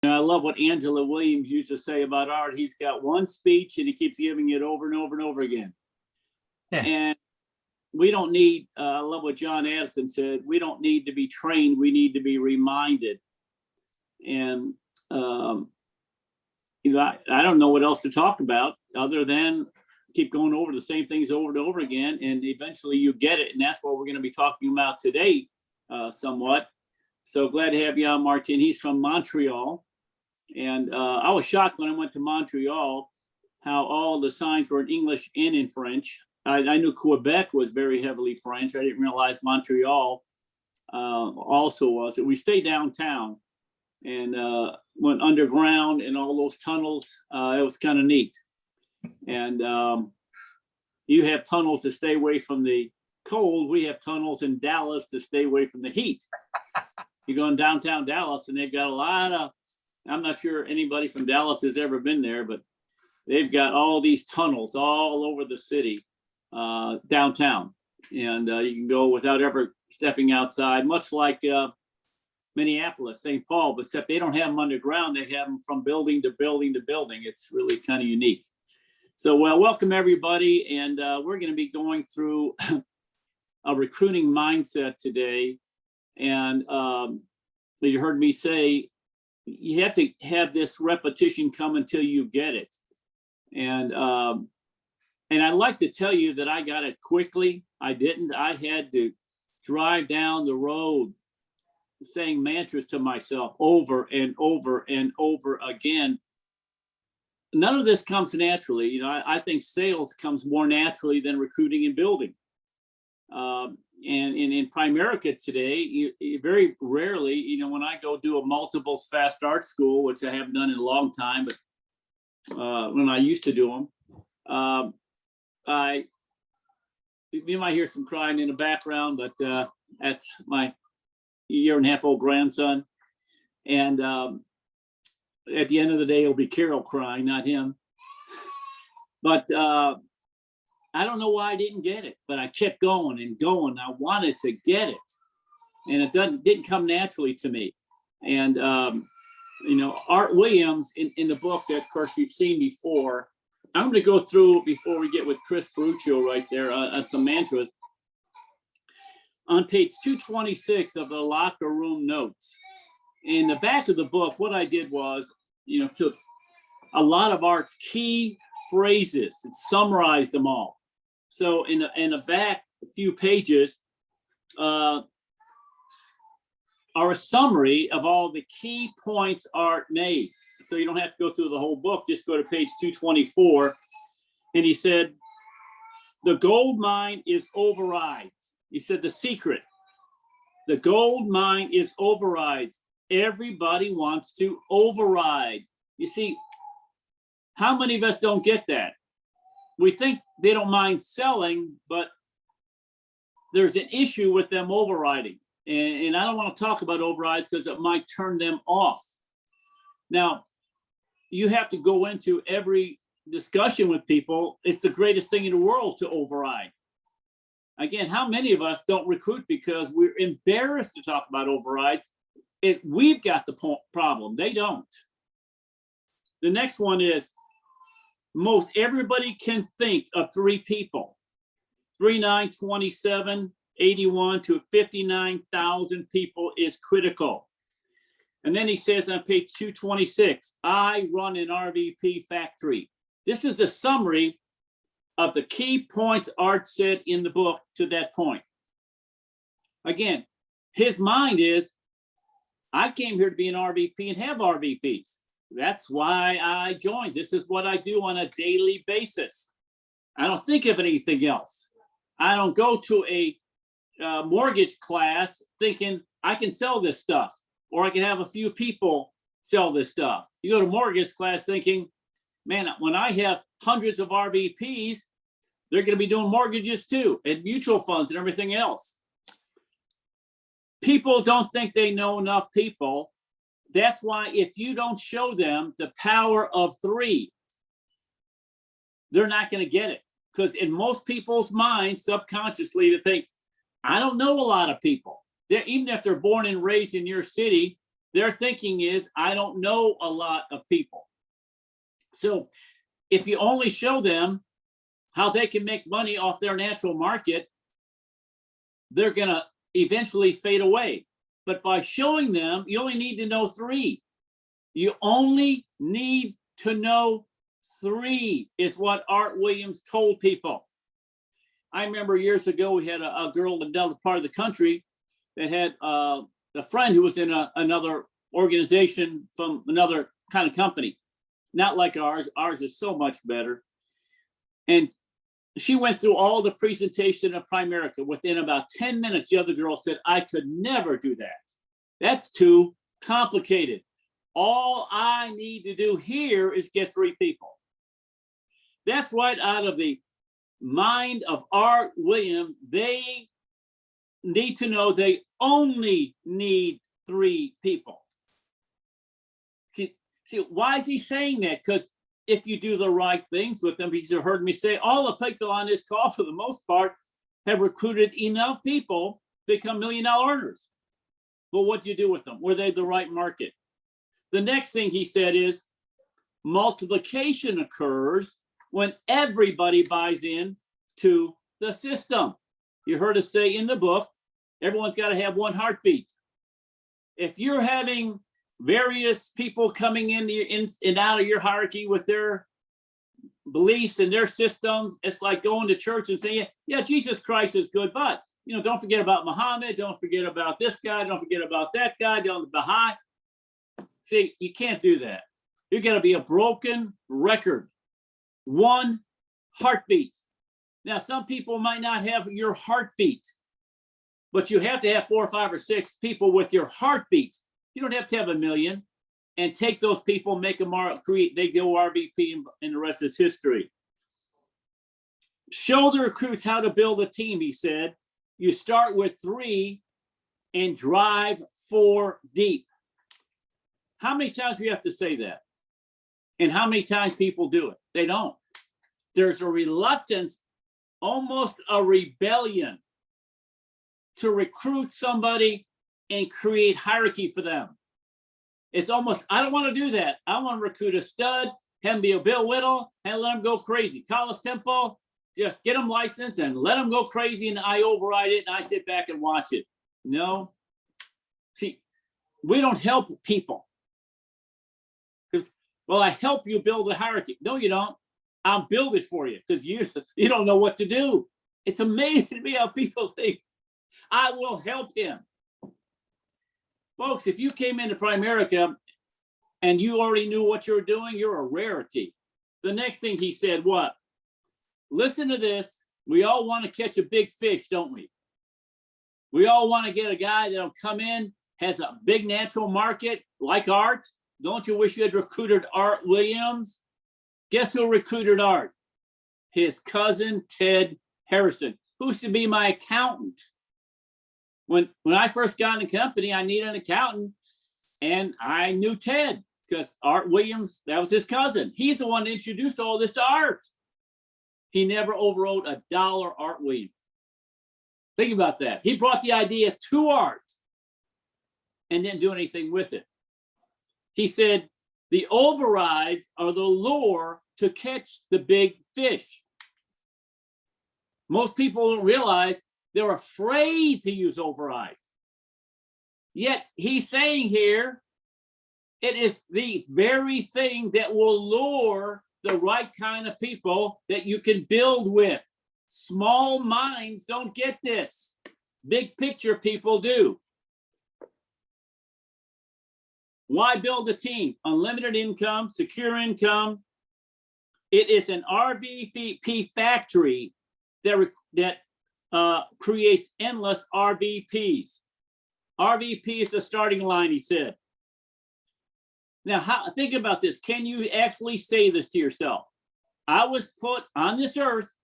And I love what Angela Williams used to say about art. He's got one speech and he keeps giving it over and over and over again. Yeah. And we don't need, I love what John Addison said, we don't need to be trained, we need to be reminded. And, I don't know what else to talk about other than keep going over the same things over and over again. And eventually you get it. And that's what we're going to be talking about today somewhat. So glad to have you on, Martin. He's from Montreal. And I was shocked when I went to Montreal how all the signs were in English and in French. I knew Quebec was very heavily French. I didn't realize Montreal also was. We stayed downtown and went underground in all those tunnels. It was kind of neat. And you have tunnels to stay away from the cold. We have tunnels in Dallas to stay away from the heat. You go in downtown Dallas and they've got a lot of, I'm not sure anybody from Dallas has ever been there, but they've got all these tunnels all over the city downtown. And you can go without ever stepping outside, much like Minneapolis, St. Paul, but except they don't have them underground. They have them from building to building to building. It's really kind of unique. So, well, welcome everybody. And we're going to be going through a recruiting mindset today. And you heard me say, you have to have this repetition come until you get it. And I'd like to tell you that I got it quickly. I didn't. I had to drive down the road saying mantras to myself over and over and over again. None of this comes naturally. I think sales comes more naturally than recruiting and building. And in Primerica today, you very rarely, when I go do a multiples fast art school, which I haven't done in a long time, but when I used to do them, you might hear some crying in the background, but that's my year-and-a-half-old grandson. And at the end of the day, it'll be Carol crying, not him. But I don't know why I didn't get it, but I kept going and going. I wanted to get it. And it didn't come naturally to me. And, Art Williams in the book that, of course, you've seen before, I'm going to go through before we get with Kris Karpuccio right there on some mantras. On page 226 of the locker room notes, in the back of the book, what I did was, took a lot of Art's key phrases and summarized them all. So in the back, a few pages are a summary of all the key points Art made. So you don't have to go through the whole book, just go to page 224. And he said, the gold mine is overrides. He said, the secret, the gold mine is overrides. Everybody wants to override. You see, how many of us don't get that? We think they don't mind selling, but there's an issue with them overriding. And I don't want to talk about overrides because it might turn them off. Now, you have to go into every discussion with people. It's the greatest thing in the world to override. Again, how many of us don't recruit because we're embarrassed to talk about overrides? We've got the problem. They don't. The next one is most everybody can think of three people. 39, 27, 81 to 59,000 people is critical. And then he says on page 226, I run an RVP factory. This is a summary of the key points Art said in the book to that point. Again, his mind is, I came here to be an RVP and have RVPs. That's why I joined. This is what I do on a daily basis. I don't think of anything else. I don't go to a mortgage class thinking I can sell this stuff or I can have a few people sell this stuff. You go to mortgage class thinking, man, when I have hundreds of RVPs, they're going to be doing mortgages too, and mutual funds and everything else. People don't think they know enough people. That's why if you don't show them the power of three, they're not going to get it. Because in most people's minds, subconsciously, they think, I don't know a lot of people. Even if they're born and raised in your city, Their thinking is, I don't know a lot of people. So if you only show them how they can make money off their natural market, they're going to eventually fade away. But by showing them, you only need to know 3. You only need to know 3 is what Art Williams told people. I remember years ago, we had a girl in another part of the country that had a friend who was in another organization from another kind of company, not like ours. Ours is so much better. And she went through all the presentation of Primerica. Within about 10 minutes, the other girl said, I could never do that. That's too complicated. All I need to do here is get 3 people. That's right out of the mind of Art Williams. They need to know they only need 3 people. See, why is he saying that? Because if you do the right things with them, because you heard me say, all the people on this call, for the most part, have recruited enough people to become $1 million earners. But what do you do with them? Were they the right market? The next thing he said is multiplication occurs when everybody buys in to the system. You heard us say in the book, everyone's got to have one heartbeat. If you're having various people coming in and out of your hierarchy with their beliefs and their systems, it's like going to church and saying, yeah, Jesus Christ is good, but don't forget about Muhammad, don't forget about this guy, don't forget about that guy, don't Baha'i. See, you can't do that. You're going to be a broken record. One heartbeat. Now, some people might not have your heartbeat, but you have to have 4 or 5 or 6 people with your heartbeat. You don't have to have 1 million, and take those people, make them create, they go RVP, and the rest is history. Show the recruits how to build a team, he said. You start with 3 and drive 4 deep. How many times do you have to say that? And how many times people do it? They don't. There's a reluctance, almost a rebellion, to recruit somebody and create hierarchy for them. It's almost, I don't want to do that. I want to recruit a stud, have him be a Bill Whittle, and let him go crazy. College Temple, just get them licensed and let them go crazy, and I override it and I sit back and watch it. No. See, we don't help people. Because, well, I help you build a hierarchy. No, you don't. I'll build it for you because you don't know what to do. It's amazing to me how people think, I will help him. Folks, if you came into Primerica and you already knew what you're doing, you're a rarity. The next thing he said, what? Listen to this. We all want to catch a big fish, don't we? We all want to get a guy that'll come in, has a big natural market like Art. Don't you wish you had recruited Art Williams? Guess who recruited Art? His cousin, Ted Harrison, who used to be my accountant. When I first got in the company, I needed an accountant, and I knew Ted because Art Williams, that was his cousin. He's the one that introduced all this to Art. He never overrode $1, Art Williams. Think about that. He brought the idea to Art and didn't do anything with it. He said, the overrides are the lure to catch the big fish. Most people don't realize they're afraid to use overrides. Yet he's saying here, it is the very thing that will lure the right kind of people that you can build with. Small minds don't get this. Big picture people do. Why build a team? Unlimited income, secure income. It is an RVP factory that creates endless RVPs. RVP is the starting line, he said. Now, think about this. Can you actually say this to yourself? I was put on this earth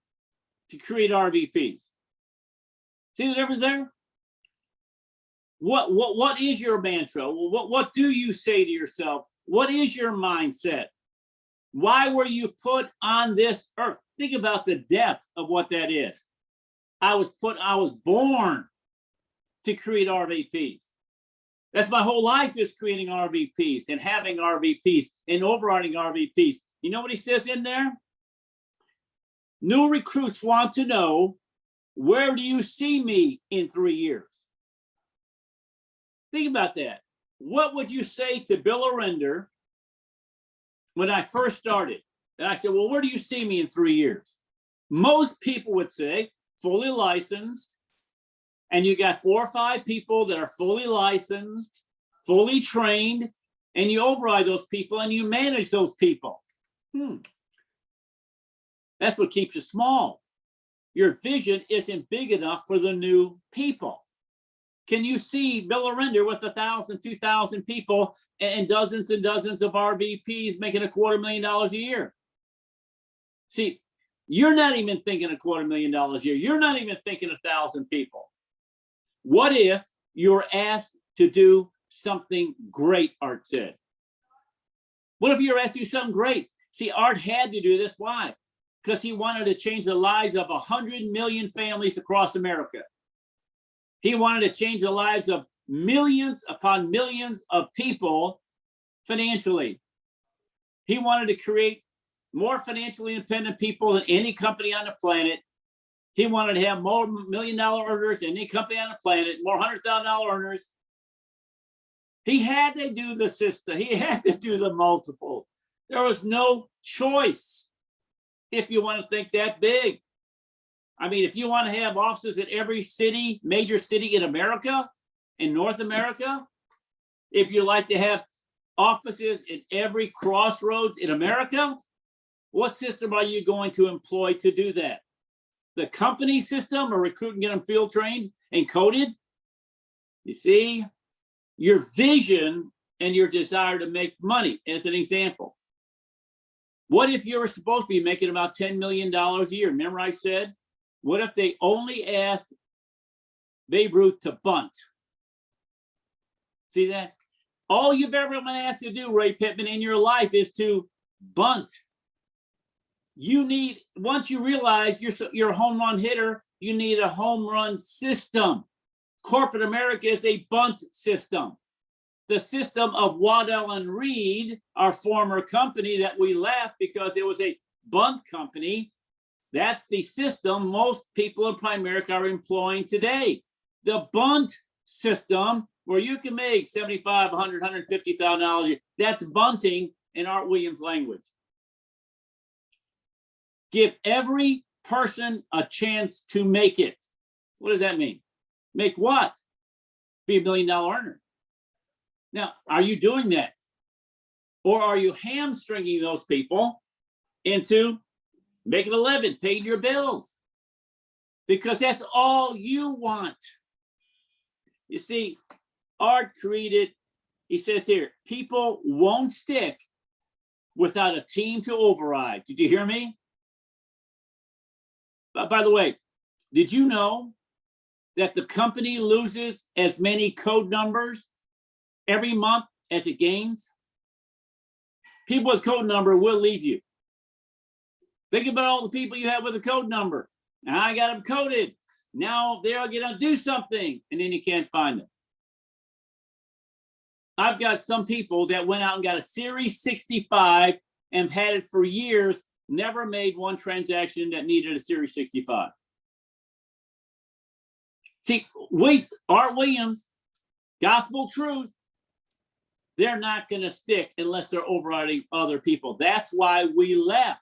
to create RVPs. See the difference there? What is your mantra? What do you say to yourself? What is your mindset? Why were you put on this earth? Think about the depth of what that is. I was born to create RVPs. That's my whole life, is creating RVPs and having RVPs and overriding RVPs. You know what he says in there? New recruits want to know, where do you see me in 3 years? Think about that. What would you say to Bill Orender when I first started? And I said, well, where do you see me in 3 years? Most people would say fully licensed, and you got 4 or 5 people that are fully licensed, fully trained, and you override those people and you manage those people. That's what keeps you small. Your vision isn't big enough for the new people. Can you see Bill Orender with 1,000, 2,000 people and dozens of RVPs making $250,000 a year? See, you're not even thinking $250,000 a year. You're not even thinking 1,000 people. What if you're asked to do something great, Art said? What if you're asked to do something great? See, Art had to do this. Why? Because he wanted to change the lives of 100 million families across America. He wanted to change the lives of millions upon millions of people financially. He wanted to create more financially independent people than any company on the planet. He wanted to have more $1 million earners than any company on the planet, more $100,000 earners. He had to do the system. He had to do the multiple. There was no choice if you want to think that big. I mean, if you want to have offices in every city, major city in America, in North America, if you like to have offices in every crossroads in America, what system are you going to employ to do that? The company system, or recruit and get them field trained and coded? You see, your vision and your desire to make money, as an example. What if you were supposed to be making about $10 million a year? Remember I said, what if they only asked Babe Ruth to bunt? See that? All you've ever been asked to do, Ray Pittman, in your life is to bunt. You need, once you realize you're a home run hitter, you need a home run system. Corporate America is a bunt system. The system of Waddell and Reed, our former company that we left because it was a bunt company, that's the system most people in Primerica are employing today. The bunt system, where you can make $75,000, $100,000, $150,000 a year. That's bunting in Art Williams' language. Give every person a chance to make it. What does that mean? Make what? Be $1 million earner. Now, are you doing that? Or are you hamstringing those people into making a living, paying your bills? Because that's all you want. You see, Art created, he says here, people won't stick without a team to override. Did you hear me? By the way, did you know that the company loses as many code numbers every month as it gains? People with code number will leave you. Think about all the people you have with a code number. Now I got them coded. Now they're going to do something, and then you can't find them. I've got some people that went out and got a Series 65 and have had it for years, never made one transaction that needed a Series 65. See, with Art Williams, gospel truth, they're not going to stick unless they're overriding other people. That's why we left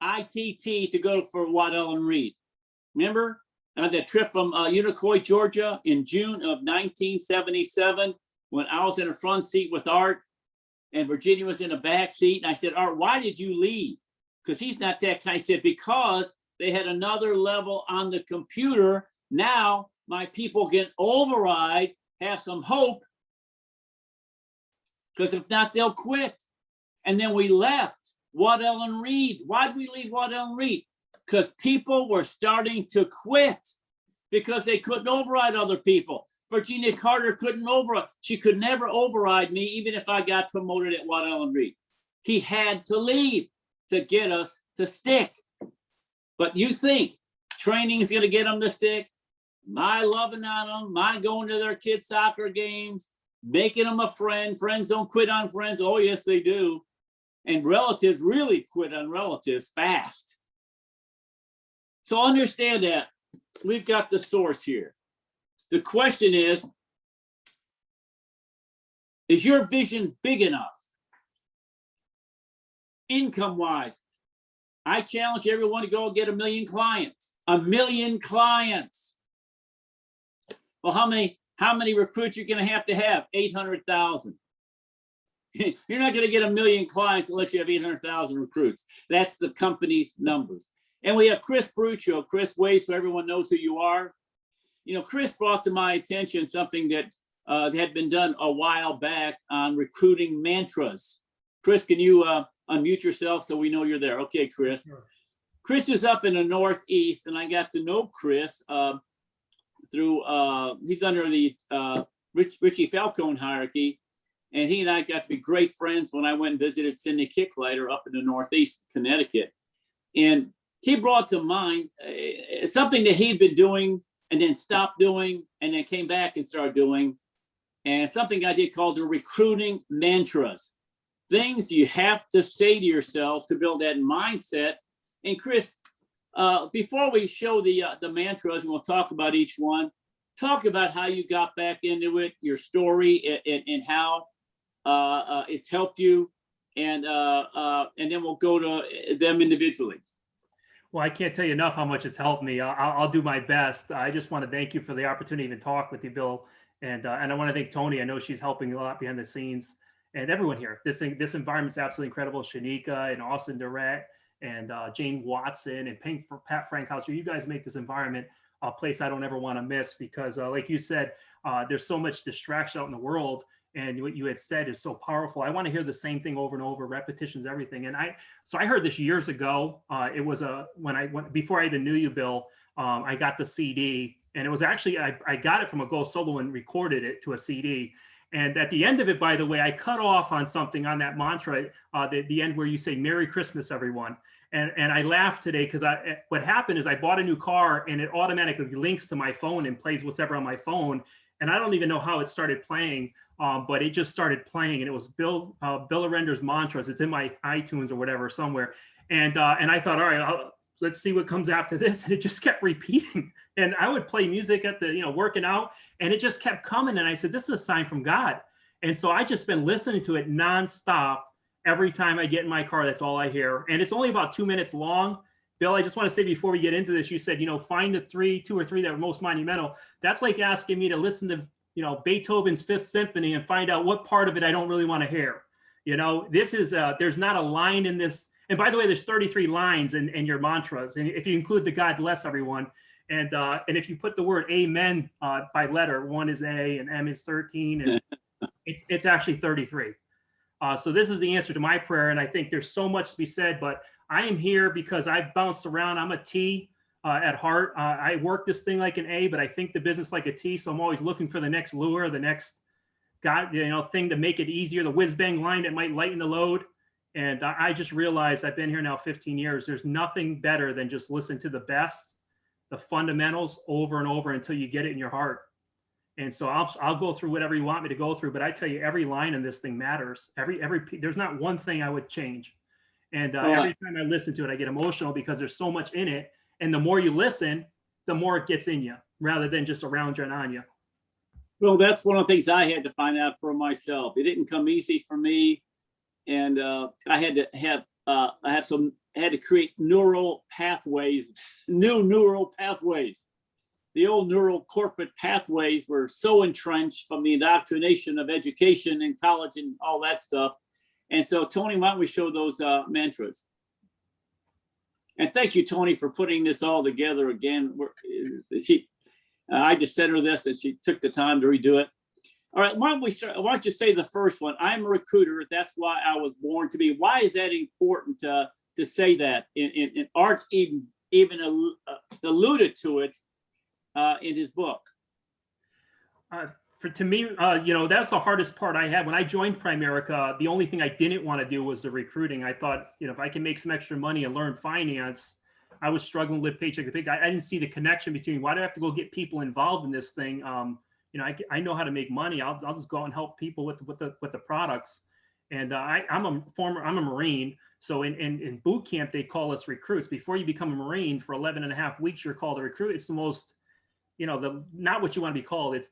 ITT to go for Waddell and Reed. Remember that trip from Unicoi, Georgia in June of 1977 when I was in the front seat with Art and Virginia was in the back seat. And I said, Art, why did you leave? Because he's not that kind. I said, because they had another level on the computer. Now my people can override, have some hope, because if not, they'll quit. And then we left Waddell and Reed. Why'd we leave Waddell and Reed? Because people were starting to quit because they couldn't override other people. Virginia Carter couldn't override. She could never override me, even if I got promoted at Waddell and Reed. He had to leave to get us to stick. But you think training is going to get them to stick? my loving on them, my going to their kids' soccer games, making them a friend. Friends don't quit on friends. Oh, yes, they do. And relatives really quit on relatives fast. So understand that we've got the source here. The question is your vision big enough? Income-wise, I challenge everyone to go get 1 million clients. 1 million clients. Well, how many recruits you're going to have? 800,000. You're not going to get 1 million clients unless you have 800,000 recruits. That's the company's numbers. And we have Kris Karpuccio. Kris, wave so everyone knows who you are. You know, Kris brought to my attention something that had been done a while back on recruiting mantras. Kris, can you unmute yourself so we know you're there? Okay, Kris. Sure. Kris is up in the Northeast, and I got to know Kris through, he's under the Richie Falcone hierarchy, and he and I got to be great friends when I went and visited Cindy Kicklighter up in the Northeast, Connecticut. And he brought to mind something that he'd been doing and then stopped doing and then came back and started doing, and something I did called the recruiting mantras. Things you have to say to yourself to build that mindset. And Kris, before we show the mantras, and we'll talk about each one, talk about how you got back into it, your story, and how it's helped you, and then we'll go to them individually. Well, I can't tell you enough how much it's helped me. I'll do my best. I just want to thank you for the opportunity to talk with you, Bill, and I want to thank Tony. I know she's helping a lot behind the scenes, and everyone here. This environment's absolutely incredible. Shanika and Austin Durrett and Jane Watson and Pat Frankhauser. You guys make this environment a place I don't ever want to miss, because like you said, there's so much distraction out in the world, and what you had said is so powerful. I want to hear the same thing over and over. Repetition's everything. And I heard this years ago. It was before I even knew you, Bill. I got the CD, and it was actually I got it from a Go Solo and recorded it to a CD. And at the end of it, by the way, I cut off on something on that mantra, the end where you say "Merry Christmas, everyone." And I laughed today because what happened is I bought a new car, and it automatically links to my phone and plays whatever on my phone. And I don't even know how it started playing, but it just started playing, and it was Bill Orender's mantras. It's in my iTunes or whatever somewhere. And I thought, all right, let's see what comes after this. And it just kept repeating. And I would play music at the, working out, and it just kept coming. And I said, this is a sign from God. And so I just been listening to it nonstop. Every time I get in my car, that's all I hear. And it's only about 2 minutes long. Bill, I just want to say before we get into this, you said, find the two or three that were most monumental. That's like asking me to listen to, Beethoven's Fifth Symphony and find out what part of it I don't really want to hear. This is, there's not a line in this. And by the way, there's 33 lines in your mantras. And if you include the God bless everyone. And if you put the word amen by letter, 1 is A and M is 13, and it's actually 33. So this is the answer to my prayer. And I think there's so much to be said, but I am here because I've bounced around. I'm a T at heart. I work this thing like an A, but I think the business like a T. So I'm always looking for the next lure, the next thing to make it easier, the whiz bang line that might lighten the load. And I just realized I've been here now 15 years. There's nothing better than just listen to the best, the fundamentals over and over until you get it in your heart. And so I'll go through whatever you want me to go through, but I tell you, every line in this thing matters. There's not one thing I would change. And every time I listen to it, I get emotional because there's so much in it. And the more you listen, the more it gets in you, rather than just around you and on you. Well, that's one of the things I had to find out for myself. It didn't come easy for me, and I had to create neural pathways, new neural pathways. The old neural corporate pathways were so entrenched from the indoctrination of education and college and all that stuff. And so, Tony, why don't we show those mantras? And thank you, Tony, for putting this all together again. I just sent her this, and she took the time to redo it. All right, why don't you say the first one? I'm a recruiter. That's why I was born to be. Why is that important to say that? In Art even alluded to it in his book. To me, that's the hardest part I had. When I joined Primerica, the only thing I didn't want to do was the recruiting. I thought, if I can make some extra money and learn finance, I was struggling to live paycheck to paycheck. I didn't see the connection between why do I have to go get people involved in this thing? I know how to make money. I'll just go out and help people with the products. And I'm a Marine. So in boot camp, they call us recruits. Before you become a Marine for 11 and a half weeks, you're called a recruit. It's the most, not what you want to be called. It's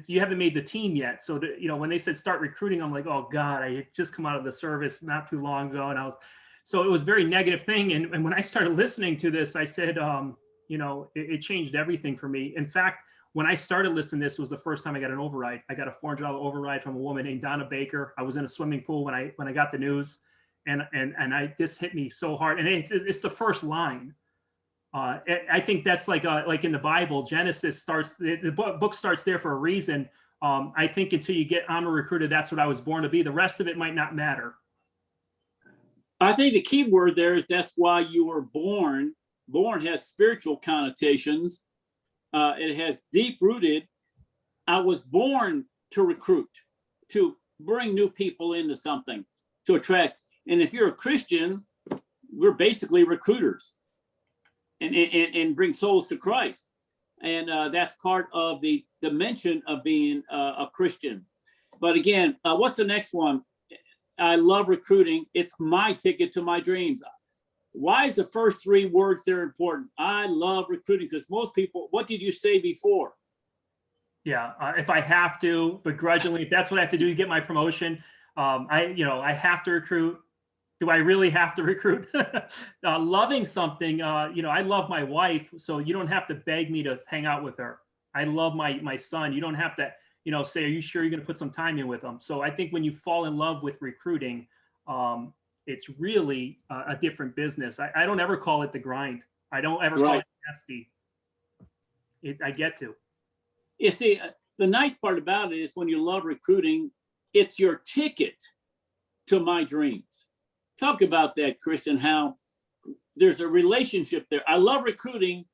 you haven't made the team yet. So when they said start recruiting, I'm like, oh God, I had just come out of the service not too long ago. And so it was a very negative thing. And when I started listening to this, I said, it changed everything for me. In fact, when I started listening, this was the first time I got an override. I got a $400 override from a woman named Donna Baker. I was in a swimming pool when I got the news, and this hit me so hard. And it's the first line. I think that's like in the Bible, Genesis starts. The book starts there for a reason. I think until you get I'm a recruiter, that's what I was born to be. The rest of it might not matter. I think the key word there is that's why you were born. Born has spiritual connotations. It has deep rooted. I was born to recruit, to bring new people into something, to attract. And if you're a Christian, we're basically recruiters and bring souls to Christ. And that's part of the dimension of being a Christian. But again, what's the next one? I love recruiting. It's my ticket to my dreams. Why is the first three words there important? I love recruiting because most people, what did you say before? Yeah, if I have to, begrudgingly, if that's what I have to do to get my promotion, I have to recruit. Do I really have to recruit? Loving something, I love my wife, so you don't have to beg me to hang out with her. I love my son. You don't have to, say, are you sure you're going to put some time in with them? So I think when you fall in love with recruiting, it's really a different business. I don't ever call it the grind. I don't ever call it nasty. I get to. You see, the nice part about it is when you love recruiting, it's your ticket to my dreams. Talk about that, Kris, and how there's a relationship there. I love recruiting,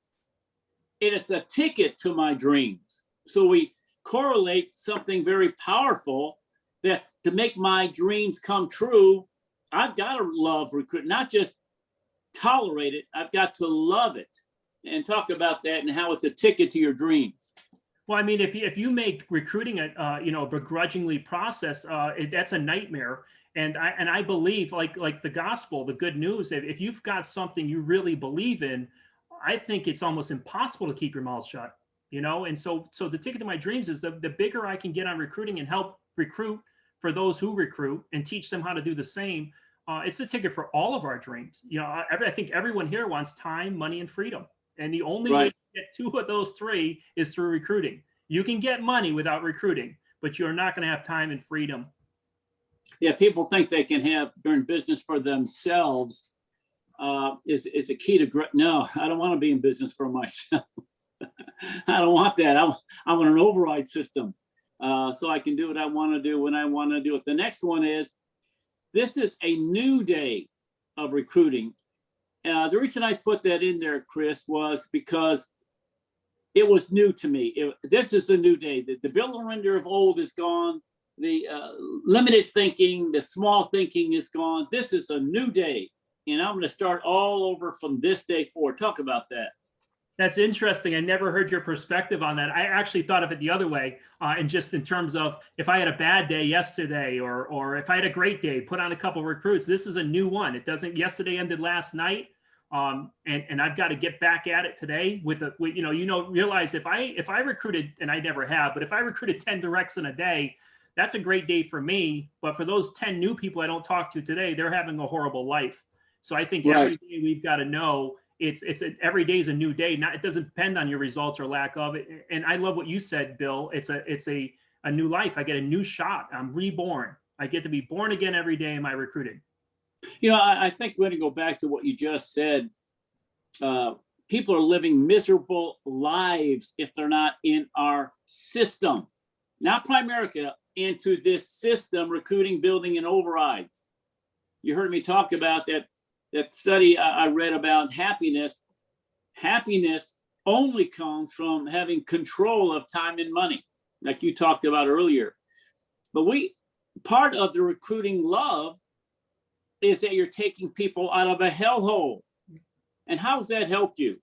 and it's a ticket to my dreams. So we correlate something very powerful that to make my dreams come true, I've got to love recruiting, not just tolerate it. I've got to love it. And talk about that and how it's a ticket to your dreams. Well, I mean, if you make recruiting a begrudgingly process, that's a nightmare. And I believe, like the gospel, the good news, if you've got something you really believe in, I think it's almost impossible to keep your mouth shut. And so the ticket to my dreams is the bigger I can get on recruiting and help recruit for those who recruit and teach them how to do the same. It's a ticket for all of our dreams. I think everyone here wants time, money, and freedom. And the only way to get two of those three is through recruiting. You can get money without recruiting, but you're not going to have time and freedom. Yeah, people think they can they're in business for themselves. Is a key to no, I don't want to be in business for myself. I don't want that. I want an override system so I can do what I want to do when I want to do it. The next one is, this is a new day of recruiting. The reason I put that in there, Kris, was because it was new to me. This is a new day. The Bill Orender of old is gone. The limited thinking, the small thinking is gone. This is a new day. And I'm going to start all over from this day forward. Talk about that. That's interesting. I never heard your perspective on that. I actually thought of it the other way, and just in terms of if I had a bad day yesterday, or if I had a great day, put on a couple of recruits. This is a new one. It doesn't. Yesterday ended last night, and I've got to get back at it today. Realize if I recruited, and I never have, but if I recruited 10 directs in a day, that's a great day for me. But for those 10 new people I don't talk to today, they're having a horrible life. So I think every day we've got to know. Every day is a new day. It doesn't depend on your results or lack of it. And I love what you said, Bill. It's a new life. I get a new shot. I'm reborn. I get to be born again every day in my recruiting. I think we're going to go back to what you just said. People are living miserable lives if they're not in our system, not Primerica, into this system, recruiting, building, and overrides. You heard me talk about that study I read about happiness. Happiness only comes from having control of time and money, like you talked about earlier. But part of the recruiting love is that you're taking people out of a hellhole. And how's that helped you?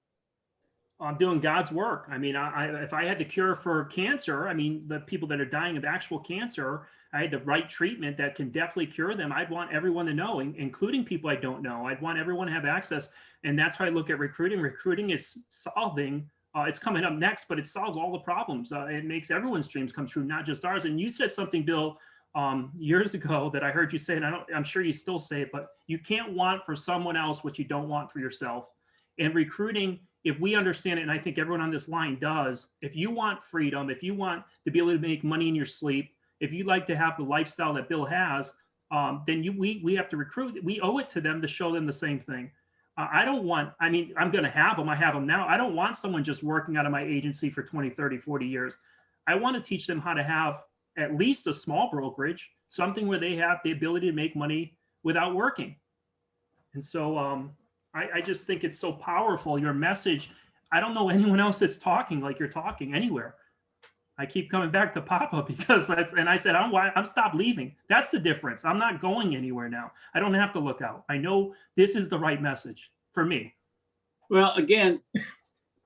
I'm doing God's work. I mean, if I had the cure for cancer, I mean, the people that are dying of actual cancer, I had the right treatment that can definitely cure them. I'd want everyone to know, including people I don't know. I'd want everyone to have access. And that's how I look at recruiting. Recruiting is solving, it's coming up next, but it solves all the problems. It makes everyone's dreams come true, not just ours. And you said something, Bill, years ago that I heard you say, and I'm sure you still say it, but you can't want for someone else what you don't want for yourself. And recruiting, if we understand it, and I think everyone on this line does, if you want freedom, if you want to be able to make money in your sleep, if you like to have the lifestyle that Bill has, then we have to recruit. We owe it to them to show them the same thing. I don't want, I mean, I'm going to have them. I have them now. I don't want someone just working out of my agency for 20, 30, 40 years. I want to teach them how to have at least a small brokerage, something where they have the ability to make money without working. And so I just think it's so powerful. Your message, I don't know anyone else that's talking like you're talking anywhere. I keep coming back to Papa because that's, and I said, I'm stopped leaving. That's the difference. I'm not going anywhere now. I don't have to look out. I know this is the right message for me. Well, again,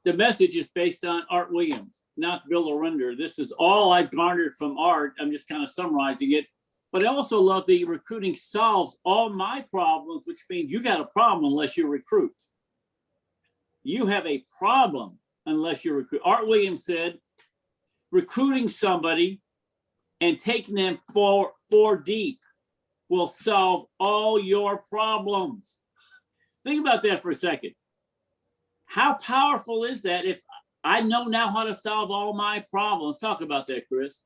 the message is based on Art Williams, not Bill Orender. This is all I've garnered from Art. I'm just kind of summarizing it. But I also love the recruiting solves all my problems, which means you got a problem unless you recruit. You have a problem unless you recruit. Art Williams said, recruiting somebody and taking them four deep will solve all your problems. Think about that for a second. How powerful is that if I know now how to solve all my problems? Talk about that, Kris.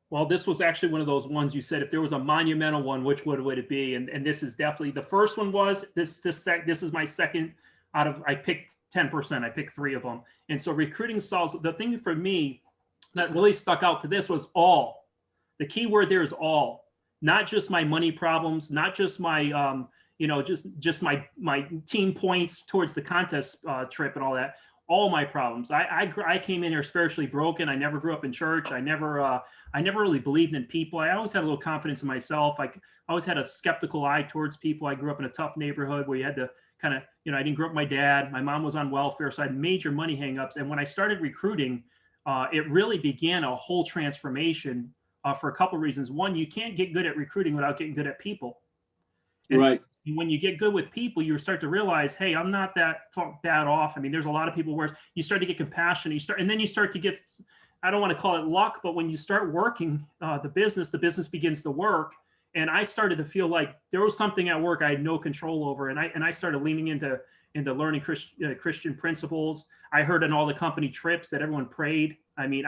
Well, this was actually one of those ones you said, if there was a monumental one, which would it be? And this is definitely, the first one was, this is my second out of, I picked 10%, I picked 3 of them. And so recruiting solves, the thing for me that really stuck out to this was all. The key word there is all, not just my money problems, not just my, just my team points towards the contest trip and all that. All my problems. I came in here spiritually broken. I never grew up in church. I never really believed in people. I always had a little confidence in myself. I always had a skeptical eye towards people. I grew up in a tough neighborhood where you had to kind of, I didn't grow up with my dad. My mom was on welfare, so I had major money hangups. And when I started recruiting, it really began a whole transformation for a couple of reasons. One, you can't get good at recruiting without getting good at people. And right. When you get good with people, you start to realize, hey, I'm not that bad off. I mean, there's a lot of people where you start to get compassion. And then you start to get, I don't want to call it luck, but when you start working the business begins to work. And I started to feel like there was something at work I had no control over. And I started leaning into learning Christian principles. I heard on all the company trips that everyone prayed. I mean,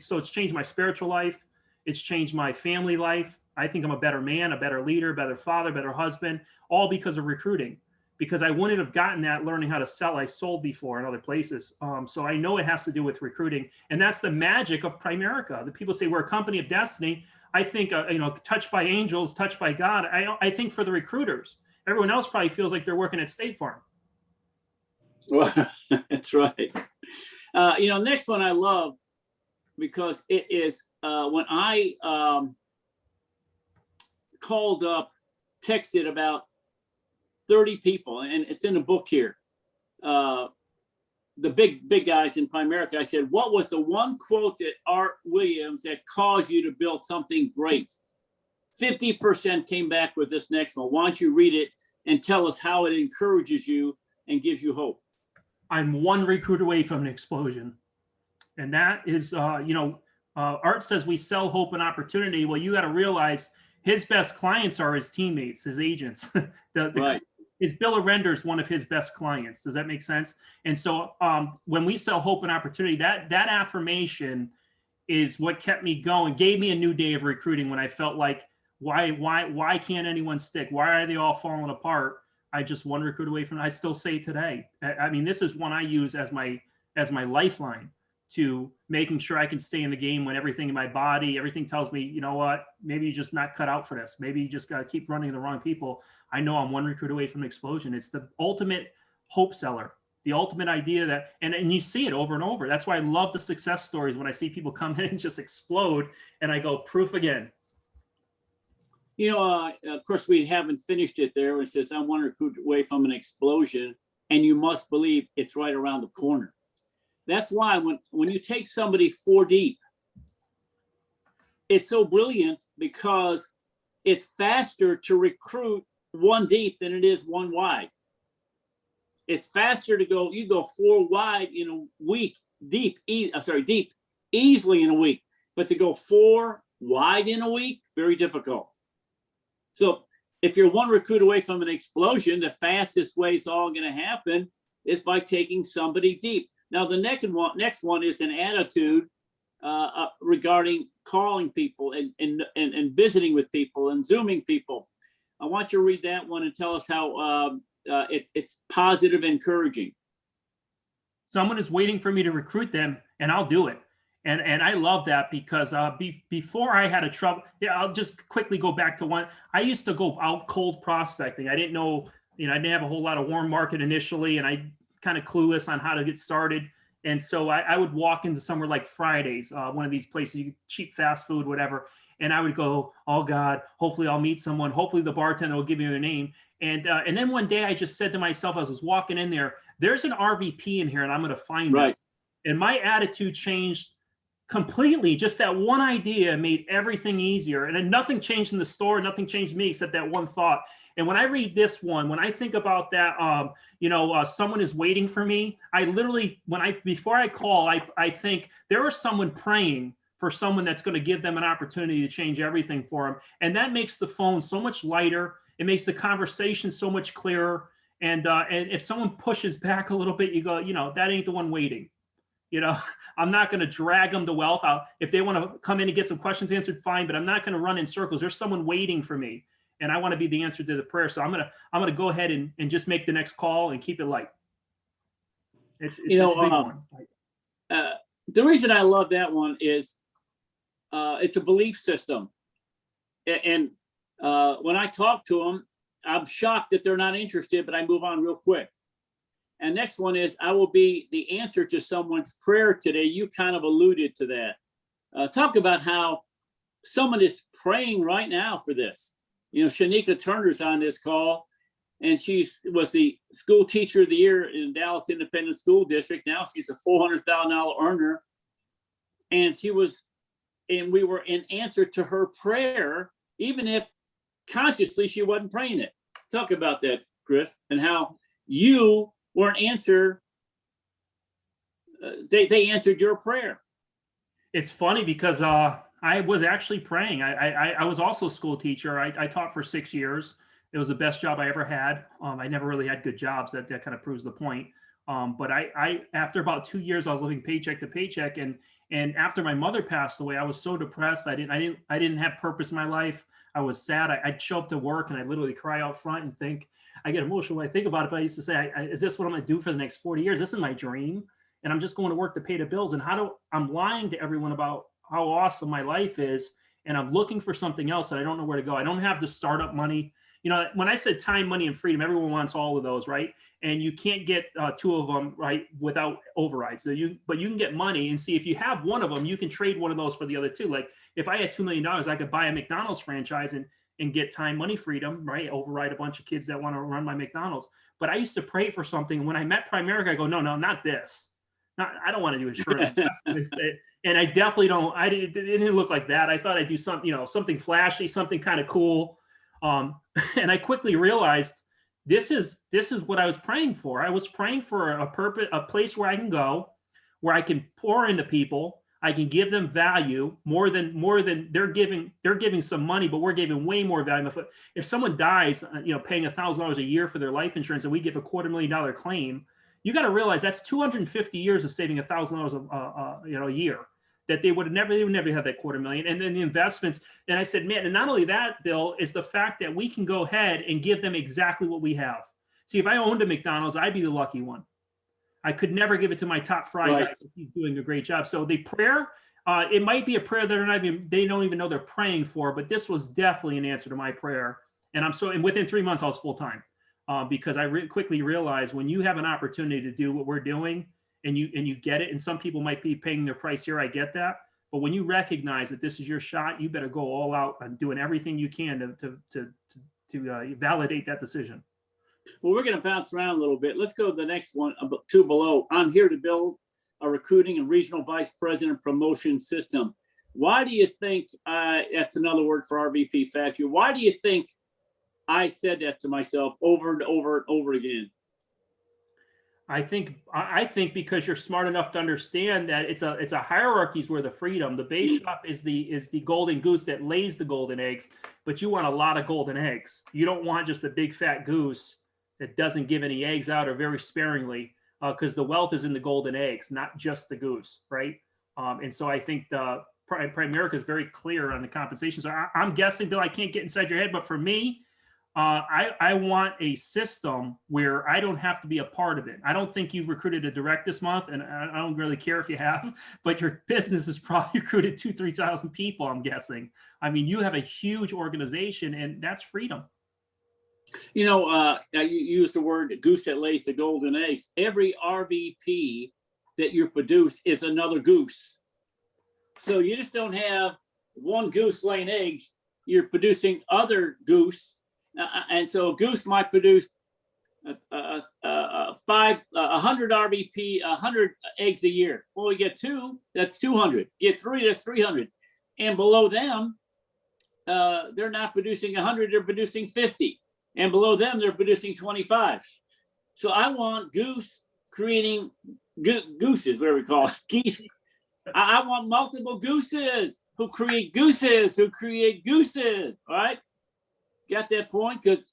so it's changed my spiritual life. It's changed my family life. I think I'm a better man, a better leader, better father, better husband, all because of recruiting. Because I wouldn't have gotten that learning how to sell. I sold before in other places. So I know it has to do with recruiting. And that's the magic of Primerica. The people say we're a company of destiny. I think, touched by angels, touched by God. I think for the recruiters, everyone else probably feels like they're working at State Farm. Well, that's right. Next one I love because it is when I called up, texted about 30 people, and it's in the book here. The big guys in Primerica, I said, what was the one quote that Art Williams that caused you to build something great? 50% came back with this next one. Why don't you read it and tell us how it encourages you and gives you hope? I'm one recruit away from an explosion. And that is, Art says we sell hope and opportunity. Well, you got to realize his best clients are his teammates, his agents. Right. Is Bill Orender is one of his best clients. Does that make sense? And so when we sell hope and opportunity, that affirmation is what kept me going, gave me a new day of recruiting when I felt like, why can't anyone stick? Why are they all falling apart? I just one recruit away from it. I still say today. I mean, this is one I use as my lifeline to making sure I can stay in the game when everything in my body, everything tells me, you know what, maybe you're just not cut out for this. Maybe you just got to keep running the wrong people. I know I'm one recruit away from explosion. It's the ultimate hope seller, the ultimate idea that, and you see it over and over. That's why I love the success stories when I see people come in and just explode and I go, proof again. Of course, we haven't finished it there. It says, I'm one recruit away from an explosion. and you must believe it's right around the corner. That's why when you take somebody 4 deep, it's so brilliant because it's faster to recruit 1 deep than it is 1 wide. It's faster to go, you go 4 wide in a week, deep easily in a week, but to go 4 wide in a week, very difficult. So if you're 1 recruit away from an explosion, the fastest way it's all going to happen is by taking somebody deep. Now, the next one is an attitude regarding calling people and visiting with people and Zooming people. I want you to read that one and tell us how it's positive, encouraging. Someone is waiting for me to recruit them, and I'll do it. And I love that because before I had a trouble, I'll just quickly go back to one. I used to go out cold prospecting. I didn't know, I didn't have a whole lot of warm market initially, and I kind of clueless on how to get started. And so I would walk into somewhere like Fridays, one of these places, cheap fast food, whatever. And I would go, oh God, hopefully I'll meet someone. Hopefully the bartender will give me their name. And then one day I just said to myself, as I was walking in there, there's an RVP in here and I'm going to find it. And my attitude changed completely. Just that one idea made everything easier. And then nothing changed in the store. Nothing changed me except that one thought. And when I read this one, when I think about that, someone is waiting for me. I literally, before I call, I think there is someone praying for someone that's going to give them an opportunity to change everything for them. And that makes the phone so much lighter. It makes the conversation so much clearer. And if someone pushes back a little bit, you go, that ain't the one waiting. I'm not going to drag them to wealth. If they want to come in and get some questions answered, fine, but I'm not going to run in circles. There's someone waiting for me. And I want to be the answer to the prayer. So I'm gonna go ahead and just make the next call and keep it light. It's a big one. The reason I love that one is it's a belief system. And when I talk to them, I'm shocked that they're not interested, but I move on real quick. And next one is, I will be the answer to someone's prayer today. You kind of alluded to that. Talk about how someone is praying right now for this. Shanika Turner's on this call, and she was the school teacher of the year in Dallas Independent School District. Now she's a $400,000 earner. And we were in answer to her prayer, even if consciously she wasn't praying it. Talk about that, Kris, and how you were an answer. They answered your prayer. It's funny because I was actually praying. I was also a school teacher. I taught for 6 years. It was the best job I ever had. I never really had good jobs. That kind of proves the point. But I after about 2 years, I was living paycheck to paycheck. And after my mother passed away, I was so depressed. I didn't have purpose in my life. I was sad. I'd show up to work and I'd literally cry out front and think, I get emotional when I think about it. But I used to say, is this what I'm going to do for the next 40 years? This is my dream. And I'm just going to work to pay the bills. And I'm lying to everyone about how awesome my life is. And I'm looking for something else and I don't know where to go. I don't have the startup money. When I said time, money, and freedom, everyone wants all of those, right? And you can't get 2 of them, right, without overrides. But you can get money and see if you have one of them, you can trade one of those for the other 2. Like if I had $2 million, I could buy a McDonald's franchise and get time, money, freedom, right? Override a bunch of kids that want to run my McDonald's. But I used to pray for something. When I met Primerica, I go, no, not this. I don't want to do insurance. And I definitely don't. It didn't look like that. I thought I'd do something flashy, something kind of cool. And I quickly realized this is what I was praying for. I was praying for a place where I can go, where I can pour into people. I can give them value more than they're giving some money, but we're giving way more value. If someone dies, paying $1,000 a year for their life insurance, and we give a $250,000 claim, you got to realize that's 250 years of saving $1,000 a year that they would never have that $250,000. And then the investments. And I said, man, and not only that, Bill, is the fact that we can go ahead and give them exactly what we have. See, if I owned a McDonald's, I'd be the lucky one. I could never give it to my top fry guy because he's doing a great job. So the prayer, it might be a prayer that they don't even know they're praying for, but this was definitely an answer to my prayer. And within 3 months, I was full time. Because I quickly realized when you have an opportunity to do what we're doing and you get it, and some people might be paying their price here, I get that. But when you recognize that this is your shot, you better go all out on doing everything you can to validate that decision. Well, we're going to bounce around a little bit. Let's go to the next one, two below. I'm here to build a recruiting and regional vice president promotion system. Why do you think, that's another word for RVP Factory. Why do you think I said that to myself over and over and over again? I think because you're smart enough to understand that it's a hierarchies where the freedom. The base shop is the golden goose that lays the golden eggs, but you want a lot of golden eggs. You don't want just a big fat goose that doesn't give any eggs out or very sparingly, because the wealth is in the golden eggs, not just the goose, right? And so I think the Primerica is very clear on the compensation. So I'm guessing, Bill, I can't get inside your head, but for me, I want a system where I don't have to be a part of it. I don't think you've recruited a direct this month, and I don't really care if you have, but your business has probably recruited 2,000-3,000 people, I'm guessing. I mean, you have a huge organization, and that's freedom. You know, you use the word goose that lays the golden eggs. Every RVP that you produce is another goose. So you just don't have one goose laying eggs. You're producing other goose. And so a goose might produce 100 RVP, 100 eggs a year. Well, we get 2, that's 200. Get 3, that's 300. And below them, they're not producing 100, they're producing 50. And below them, they're producing 25. So I want goose creating gooses, whatever we call it, geese. I want multiple gooses who create gooses, all right? Got that point? Because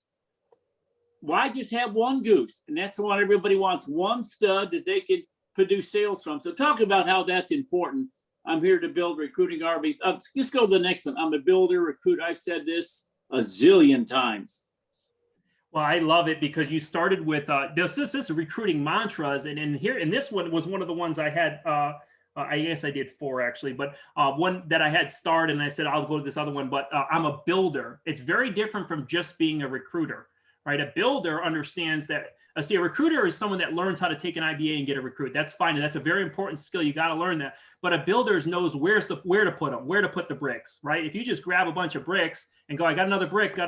why just have one goose? And that's what everybody wants, one stud that they can produce sales from. So talk about how that's important. I'm here to build recruiting RV. Let's go to the next one. I'm a builder, recruit. I've said this a zillion times. Well, I love it because you started with this is recruiting mantras, and this one was one of the ones I had. I guess I did 4 actually, but one that I had starred, and I said I'll go to this other one. But I'm a builder. It's very different from just being a recruiter, right? A builder understands that. See, a recruiter is someone that learns how to take an IBA and get a recruit. That's fine, and that's a very important skill. You got to learn that. But a builder knows where to put them, where to put the bricks, right? If you just grab a bunch of bricks and go, I got another brick,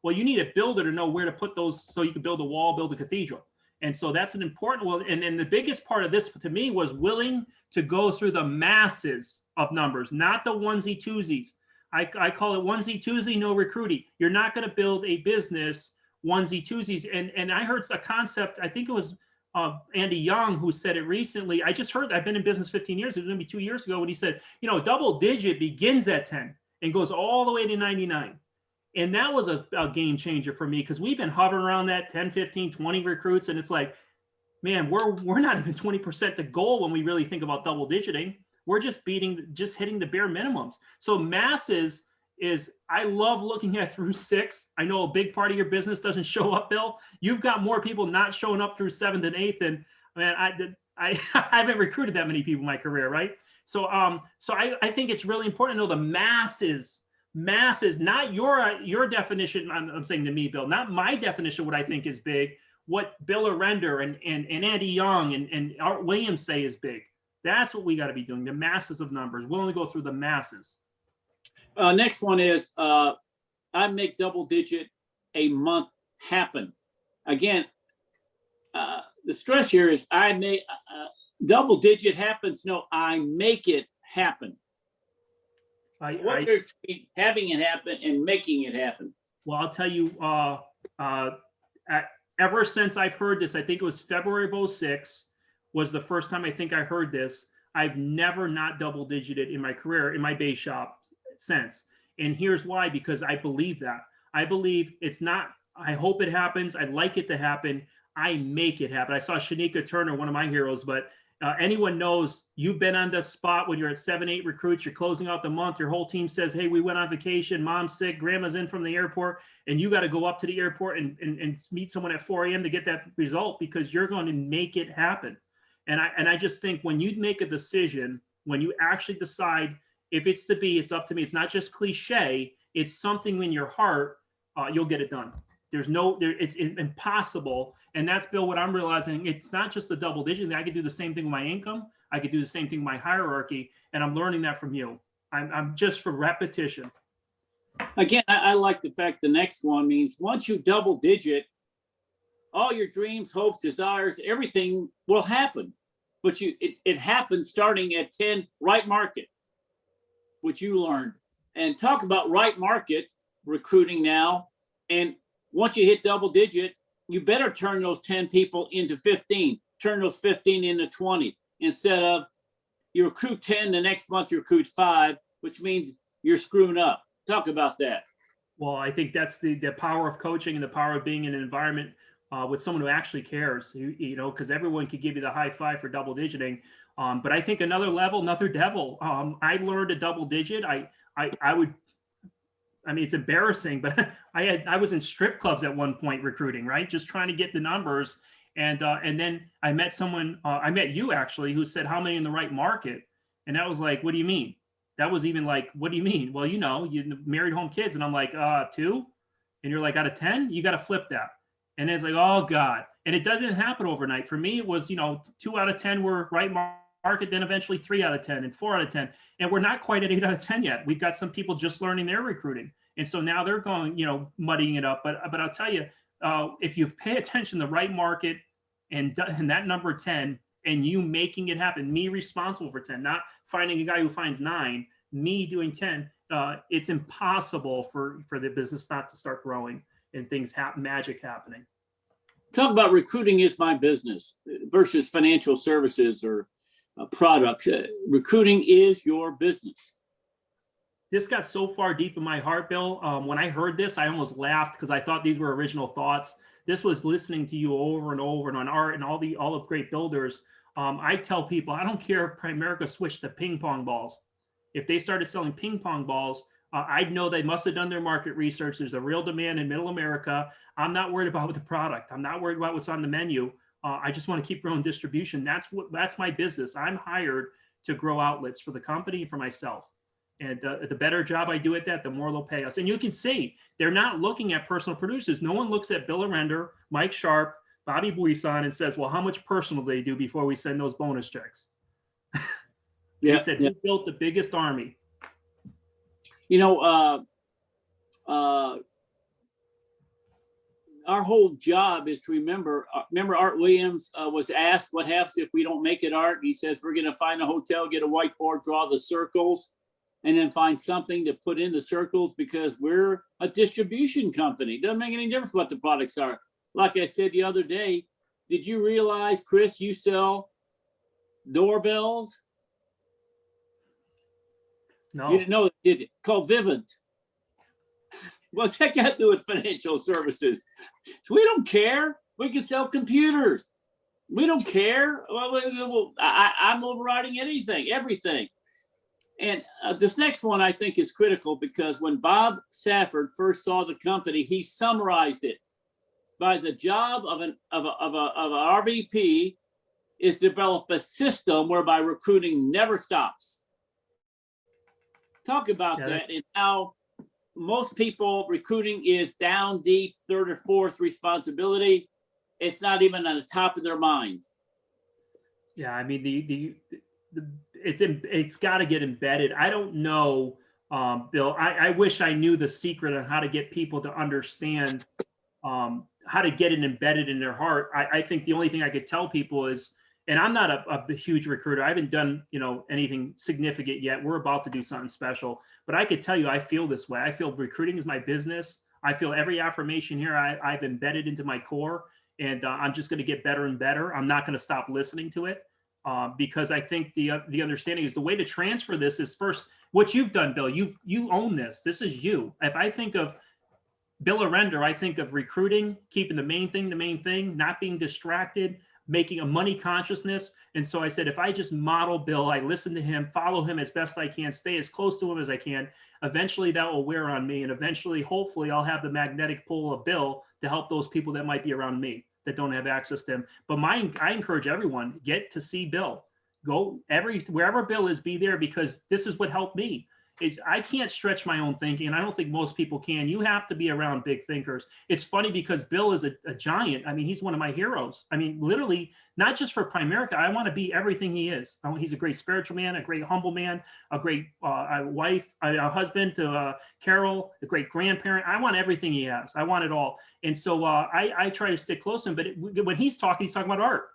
well, you need a builder to know where to put those so you can build a wall, build a cathedral. And so that's an important one. And then the biggest part of this to me was willing to go through the masses of numbers, not the onesie twosies. I call it onesie twosie, no recruiting. You're not going to build a business onesie twosies. And I heard a concept, I think it was Andy Young who said it recently. I just heard, I've been in business 15 years. It was going to be 2 years ago when he said, double digit begins at 10 and goes all the way to 99. And that was a game changer for me because we've been hovering around that 10, 15, 20 recruits. And it's like, man, we're not even 20% the goal when we really think about double digiting. We're just hitting the bare minimums. So masses is, I love looking at through 6. I know a big part of your business doesn't show up, Bill. You've got more people not showing up through 7th and 8th. And man, I haven't recruited that many people in my career, right? So I think it's really important to know the masses, not your definition. I'm saying to me, Bill, not my definition, what I think is big, what Bill Orender and Andy Young and Art Williams say is big. That's what we got to be doing. The masses of numbers. We'll only go through the masses. Next one is I make double digit a month happen. Again, the stress here is I make double digit happens. No, I make it happen. What's there between having it happen and making it happen? Well, I'll tell you, ever since I've heard this, I think it was February of 2006 was the first time I think I heard this. I've never not double digited in my career in my base shop since. And here's why, because I believe that. I believe it's not, I hope it happens. I'd like it to happen. I make it happen. I saw Shanika Turner, one of my heroes, but anyone knows you've been on the spot when you're at 7, 8 recruits, you're closing out the month, your whole team says, hey, we went on vacation, mom's sick, grandma's in from the airport, and you got to go up to the airport and meet someone at 4 a.m. to get that result because you're going to make it happen. And I just think when you make a decision, when you actually decide if it's to be, it's up to me. It's not just cliche. It's something in your heart. You'll get it done. It's impossible. And that's, Bill, what I'm realizing. It's not just a double digit. I could do the same thing with my income. I could do the same thing with my hierarchy. And I'm learning that from you. I'm just for repetition. Again, I like the fact the next one means once you double digit, all your dreams, hopes, desires, everything will happen. But it happens starting at 10, right market, which you learned. And talk about right market recruiting now. And once you hit double digit, you better turn those 10 people into 15, turn those 15 into 20, instead of you recruit 10, the next month you recruit 5, which means you're screwing up. Talk about that. Well, I think that's the power of coaching and the power of being in an environment with someone who actually cares, you know, because everyone could give you the high five for double digiting. But I think another level, another devil. I learned a double digit. I mean, it's embarrassing, but I was in strip clubs at one point recruiting, right? Just trying to get the numbers. And then I met someone, I met you actually, who said, how many in the right market? And that was like, what do you mean? That was even like, what do you mean? Well, you know, you married home kids. And I'm like, 2. And you're like, out of 10, you got to flip that. And it's like, oh God. And it doesn't happen overnight. For me, it was, you know, 2 out of 10 were right market, then eventually 3 out of 10 and 4 out of 10. And we're not quite at 8 out of 10 yet. We've got some people just learning their recruiting. And so now they're going, you know, muddying it up. But I'll tell you, if you pay attention to the right market and that number 10, and you making it happen, me responsible for 10, not finding a guy who finds 9, me doing 10, it's impossible for the business not to start growing and things magic happening. Talk about recruiting is my business versus financial services or products. Recruiting is your business. This got so far deep in my heart, Bill. When I heard this, I almost laughed because I thought these were original thoughts. This was listening to you over and over and on art and all of great builders. I tell people, I don't care if Primerica switched to ping pong balls. If they started selling ping pong balls, I'd know they must have done their market research. There's a real demand in middle America. I'm not worried about the product. I'm not worried about what's on the menu. I just want to keep growing distribution. That's my business. I'm hired to grow outlets for the company and for myself. And the better job I do at that, the more they'll pay us. And you can see they're not looking at personal producers. No one looks at Bill Orender, Mike Sharp, Bobby Buisan and says, well, how much personal do they do before we send those bonus checks? He said, who built the biggest army? You know, our whole job is to remember Art Williams was asked what happens if we don't make it, Art. He says, we're going to find a hotel, get a whiteboard, draw the circles, and then find something to put in the circles because we're a distribution company. Doesn't make any difference what the products are. Like I said the other day, did you realize, Kris, you sell doorbells? No. You didn't know, did you? Called Vivint. What's that got to do with financial services? So we don't care. We can sell computers. We don't care. I'm overriding anything, everything. And this next one I think is critical because when Bob Safford first saw the company, he summarized it by the job of an RVP is develop a system whereby recruiting never stops. Talk about that and how most people recruiting is down deep, 3rd or 4th responsibility. It's not even on the top of their minds. Yeah, I mean it's got to get embedded. I don't know, Bill. I wish I knew the secret on how to get people to understand how to get it embedded in their heart. I think the only thing I could tell people is, and I'm not a huge recruiter. I haven't done, you know, anything significant yet. We're about to do something special, but I could tell you, I feel this way. I feel recruiting is my business. I feel every affirmation here I've embedded into my core, and I'm just going to get better and better. I'm not going to stop listening to it because I think the understanding is the way to transfer this is first what you've done, Bill. You own this. This is you. If I think of Bill Orender, I think of recruiting, keeping the main thing, not being distracted, making a money consciousness. And so I said, if I just model Bill, I listen to him, follow him as best I can, stay as close to him as I can, eventually that will wear on me. And eventually, hopefully I'll have the magnetic pull of Bill to help those people that might be around me that don't have access to him. But I encourage everyone, get to see Bill. Go wherever Bill is, be there because this is what helped me. is I can't stretch my own thinking, and I don't think most people can. You have to be around big thinkers. It's funny because Bill is a giant. I mean, he's one of my heroes. I mean, literally, not just for Primerica. I want to be everything he is. He's a great spiritual man, a great humble man, a great wife, a husband to Carol, a great grandparent. I want everything he has. I want it all. And so I try to stick close to him. But when he's talking about art.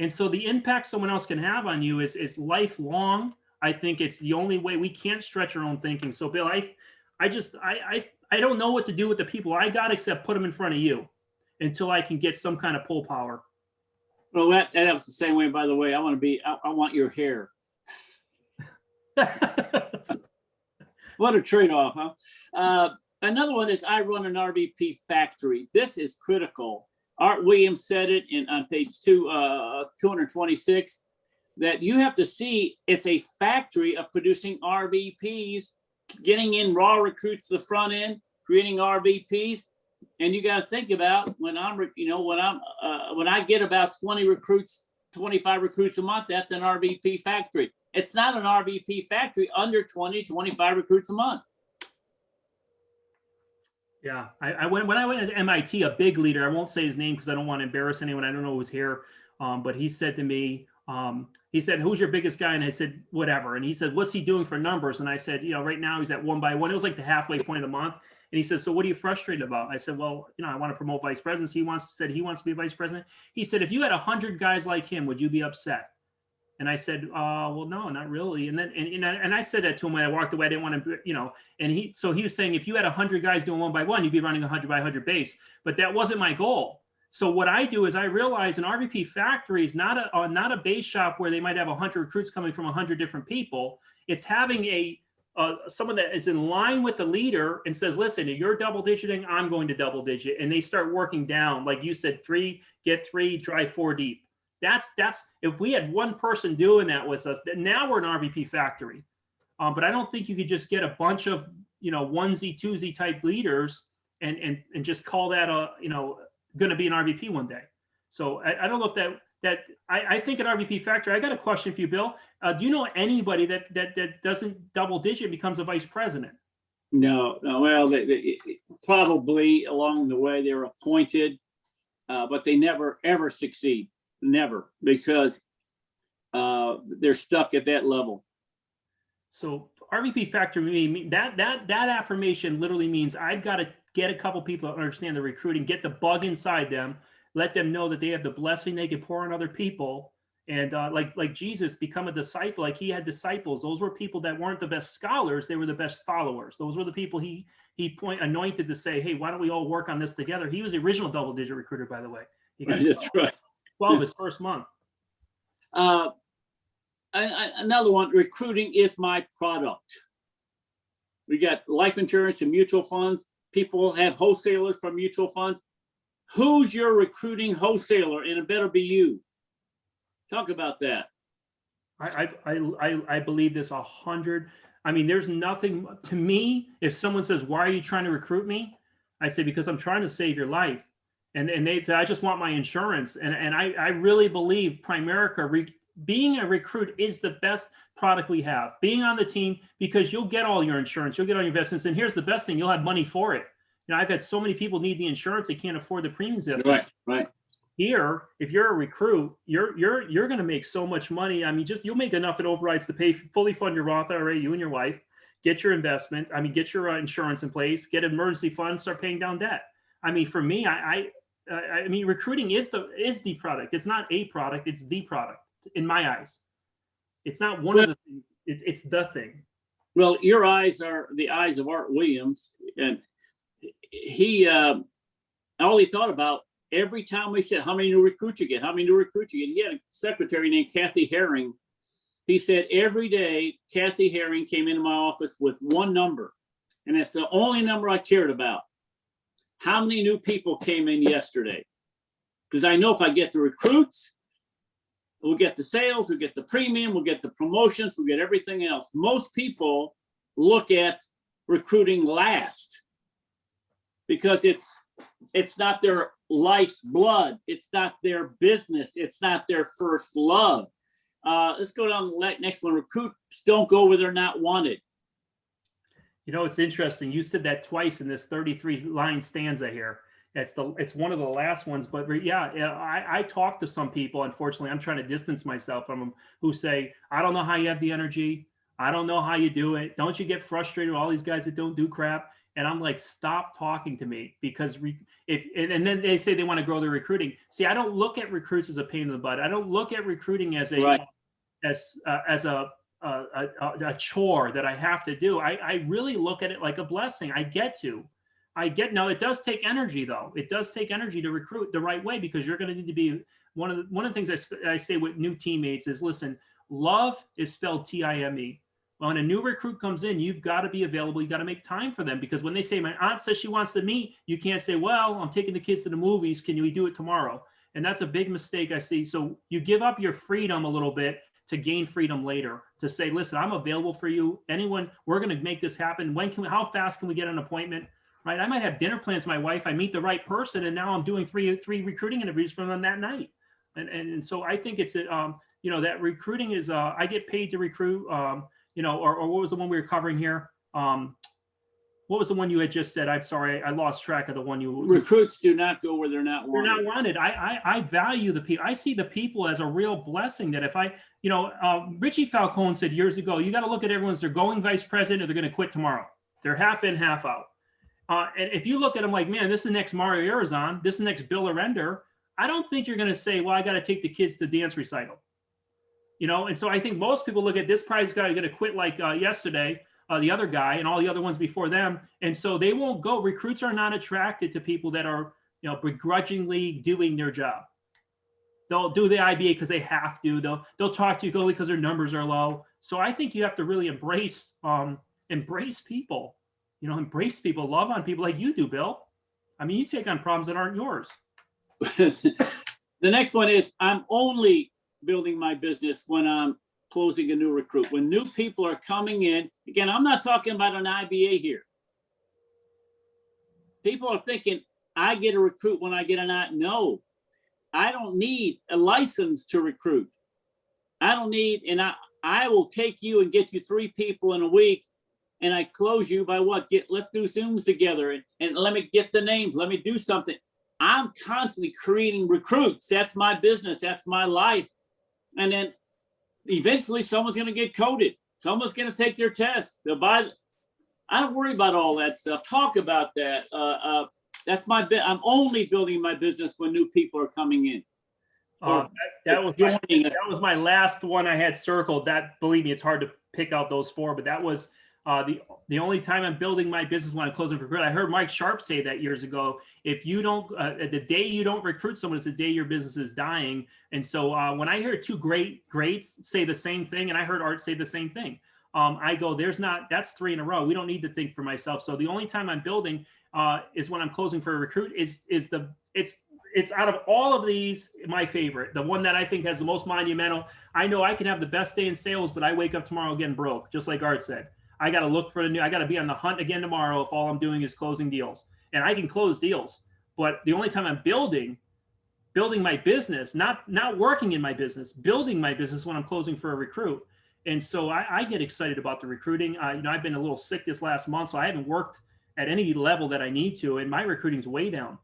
And so the impact someone else can have on you is lifelong. I think it's the only way. We can't stretch our own thinking. So Bill, I don't know what to do with the people I got except put them in front of you until I can get some kind of pull power. Well, that was the same way, by the way. I want your hair. What a trade-off, huh? Another one is I run an RVP factory. This is critical. Art Williams said it on page 226, that you have to see it's a factory of producing RVPs, getting in raw recruits to the front end, creating RVPs. And you got to think about when I get about 20 recruits, 25 recruits a month, that's an RVP factory. It's not an RVP factory under 20, 25 recruits a month. Yeah, when I went to MIT, a big leader, I won't say his name because I don't want to embarrass anyone. I don't know who's here, but he said to me, he said, "Who's your biggest guy?" And I said, "Whatever." And he said, "What's he doing for numbers?" And I said, "Right now he's at 1 by 1." It was like the halfway point of the month. And he says, "So what are you frustrated about?" I said, "Well, I want to promote vice presidents." He wants to be a vice president. He said, "If you had 100 guys like him, would you be upset?" And I said, "Well, no, not really." And then, and I said that to him when I walked away. I didn't want to, and he was saying, if you had 100 guys doing 1 by 1, you'd be running 100 by 100 base. But that wasn't my goal. So what I do is I realize an RVP factory is not a base shop where they might have 100 recruits coming from 100 different people. It's having someone that is in line with the leader and says, "Listen, you're double digiting, I'm going to double digit." And they start working down. Like you said, 3, get 3, drive 4 deep. That's if we had one person doing that with us, now we're an RVP factory. But I don't think you could just get a bunch of onesie twosie type leaders and just call that going to be an RVP one day. So I don't know if that I think an RVP factory. I got a question for you, Bill. Do you know anybody that doesn't double digit becomes a vice president? No. Well, they probably along the way they're appointed, but they never ever succeed. Never, because they're stuck at that level. So RVP factory, that affirmation literally means I've got to get a couple people to understand the recruiting, get the bug inside them, let them know that they have the blessing they can pour on other people, and like Jesus, become a disciple. Like he had disciples. Those were people that weren't the best scholars; they were the best followers. Those were the people he anointed to say, "Hey, why don't we all work on this together?" He was the original double digit recruiter, by the way. That's right. 12 his first month. Another one, recruiting is my product. We got life insurance and mutual funds. People have wholesalers from mutual funds. Who's your recruiting wholesaler? And it better be you. Talk about that. I believe this 100. I mean, there's nothing to me. If someone says, "Why are you trying to recruit me?" I say, "Because I'm trying to save your life." And they say, "I just want my insurance." And I really believe Primerica, being a recruit is the best product we have. Being on the team, because you'll get all your insurance, you'll get all your investments. And here's the best thing, you'll have money for it. I've had so many people need the insurance, they can't afford the premiums. Right. Here, if you're a recruit, you're going to make so much money. I mean, you'll make enough in overrides to fully fund your Roth IRA, you and your wife, get your investment. I mean, get your insurance in place, get an emergency fund, start paying down debt. I mean, for me, I mean, recruiting is the product. It's not a product. It's the product in my eyes. It's not one of the things. It's the thing. Well, your eyes are the eyes of Art Williams, and he all he thought about every time we said, "How many new recruits you get? How many new recruits you get?" He had a secretary named Kathy Herring. He said every day Kathy Herring came into my office with one number, and that's the only number I cared about. How many new people came in yesterday? Because I know if I get the recruits, we'll get the sales, we'll get the premium, we'll get the promotions, we'll get everything else. Most people look at recruiting last because it's not their life's blood. It's not their business. It's not their first love. Let's go down to the next one. Recruits don't go where they're not wanted. You know, it's interesting. You said that twice in this 33 line stanza here. It's one of the last ones, but yeah, I talk to some people. Unfortunately, I'm trying to distance myself from them who say, "I don't know how you have the energy. I don't know how you do it. Don't you get frustrated with all these guys that don't do crap?" And I'm like, "Stop talking to me," because if and then they say they want to grow their recruiting. See, I don't look at recruits as a pain in the butt. I don't look at recruiting as Right. as a chore that I have to do. I really look at it like a blessing. Now it does take energy though. It does take energy to recruit the right way, because you're going to need to be one of the things I say with new teammates is, listen, love is spelled Time. When a new recruit comes in, you've got to be available. You got to make time for them, because when they say, my aunt says she wants to meet, you can't say, well, I'm taking the kids to the movies. Can we do it tomorrow? And that's a big mistake I see. So you give up your freedom a little bit to gain freedom later, to say, listen, I'm available for you. Anyone, we're going to make this happen. How fast can we get an appointment? Right? I might have dinner plans with my wife. I meet the right person, and now I'm doing three recruiting interviews for them that night. And so I think it's that recruiting is I get paid to recruit. Or what was the one we were covering here? What was the one you had just said? I'm sorry, I lost track of the one you. Recruits do not go where they're not wanted. They're not wanted. I value the people. I see the people as a real blessing. That if Richie Falcone said years ago, you got to look at everyone's they're going vice president or they're going to quit tomorrow. They're half in, half out. And if you look at them like, man, this is the next Mario Arizon, this is the next Bill Orender, I don't think you're going to say, well, I got to take the kids to dance recital. And so I think most people look at this prize guy going to quit like yesterday, the other guy and all the other ones before them. And so they won't go. Recruits are not attracted to people that are, begrudgingly doing their job. They'll do the IBA because they have to. They'll talk to you only because their numbers are low. So I think you have to really embrace people. Embrace people, love on people like you do, Bill. I mean, you take on problems that aren't yours. The next one is, I'm only building my business when I'm closing a new recruit. When new people are coming in, again, I'm not talking about an IBA here. People are thinking, I get a recruit when I get an I. No, I don't need a license to recruit. I don't need, and I will take you and get you 3 people in a week. And I close you by what? Let's do Zooms together and let me get the names. Let me do something. I'm constantly creating recruits. That's my business. That's my life. And then eventually someone's going to get coded. Someone's going to take their test. They'll buy. I don't worry about all that stuff. Talk about that. That's my bit. I'm only building my business when new people are coming in. That was my last one I had circled. That, believe me, it's hard to pick out those 4, but that was the only time I'm building my business when I'm closing for recruit. I heard Mike Sharp say that years ago. If you don't, the day you don't recruit someone is the day your business is dying. And so when I hear 2 greats say the same thing, and I heard Art say the same thing, I go, that's 3 in a row. We don't need to think for myself. So the only time I'm building is when I'm closing for a recruit. It's out of all of these, my favorite, the one that I think has the most monumental. I know I can have the best day in sales, but I wake up tomorrow again broke, just like Art said. I got to look for I got to be on the hunt again tomorrow if all I'm doing is closing deals. And I can close deals, but the only time I'm building my business, not working in my business, building my business when I'm closing for a recruit. And so I get excited about the recruiting. I've been a little sick this last month, so I haven't worked at any level that I need to. And my recruiting's way down.